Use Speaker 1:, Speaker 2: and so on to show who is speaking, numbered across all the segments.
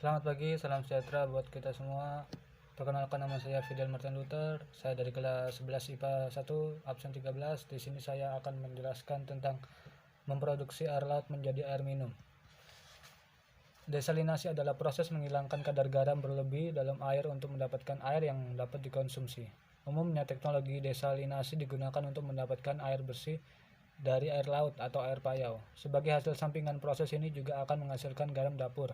Speaker 1: Selamat pagi, salam sejahtera buat kita semua. Perkenalkan, nama saya Fidel Martin Luther. Saya dari kelas 11 IPA 1, absen 13. Di sini saya akan menjelaskan tentang memproduksi air laut menjadi air minum. Desalinasi adalah proses menghilangkan kadar garam berlebih dalam air untuk mendapatkan air yang dapat dikonsumsi. Umumnya teknologi desalinasi digunakan untuk mendapatkan air bersih dari air laut atau air payau. Sebagai hasil sampingan proses ini juga akan menghasilkan garam dapur.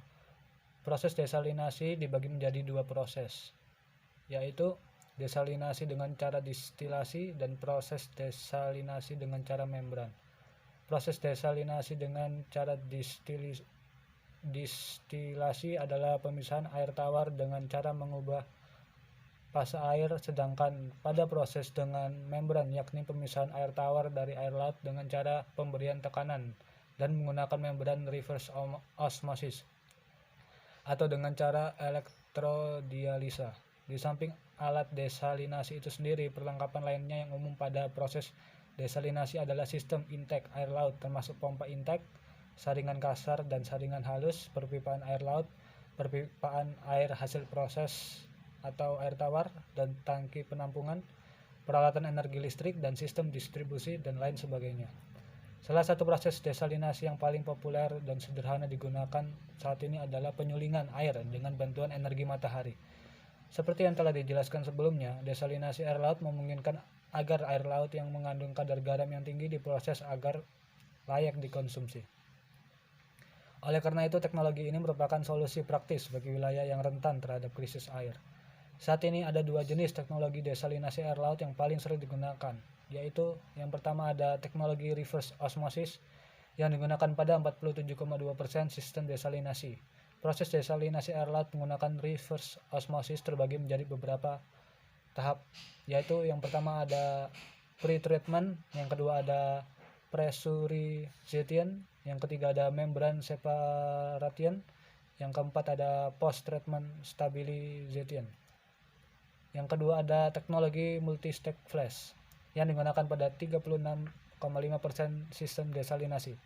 Speaker 1: Proses desalinasi dibagi menjadi dua proses, yaitu desalinasi dengan cara distilasi dan proses desalinasi dengan cara membran. Proses desalinasi dengan cara distilasi adalah pemisahan air tawar dengan cara mengubah fase air, sedangkan pada proses dengan membran yakni pemisahan air tawar dari air laut dengan cara pemberian tekanan dan menggunakan membran reverse osmosis atau dengan cara elektrodialisa. Di samping alat desalinasi itu sendiri, perlengkapan lainnya yang umum pada proses desalinasi adalah sistem intake air laut, termasuk pompa intake, saringan kasar dan saringan halus, perpipaan air laut, perpipaan air hasil proses atau air tawar, dan tangki penampungan, peralatan energi listrik, dan sistem distribusi, dan lain sebagainya. Salah satu proses desalinasi yang paling populer dan sederhana digunakan saat ini adalah penyulingan air dengan bantuan energi matahari. Seperti yang telah dijelaskan sebelumnya, desalinasi air laut memungkinkan agar air laut yang mengandung kadar garam yang tinggi diproses agar layak dikonsumsi. Oleh karena itu, teknologi ini merupakan solusi praktis bagi wilayah yang rentan terhadap krisis air. Saat ini ada dua jenis teknologi desalinasi air laut yang paling sering digunakan, yaitu yang pertama ada teknologi reverse osmosis yang digunakan pada 47,2% sistem desalinasi. Proses desalinasi air laut menggunakan reverse osmosis terbagi menjadi beberapa tahap, yaitu yang pertama ada pre-treatment, yang kedua ada pressurization, yang ketiga ada membran separation, yang keempat ada post-treatment stabilization. Yang kedua ada teknologi multi-stage flash yang digunakan pada 36,5% sistem desalinasi.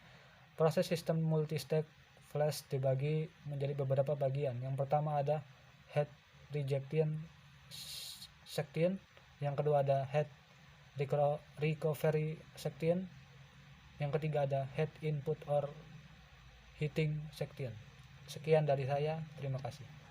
Speaker 1: Proses sistem multi-stage flash dibagi menjadi beberapa bagian. Yang pertama ada head rejection section, yang kedua ada head recovery section, yang ketiga ada head input or heating section. Sekian dari saya, terima kasih.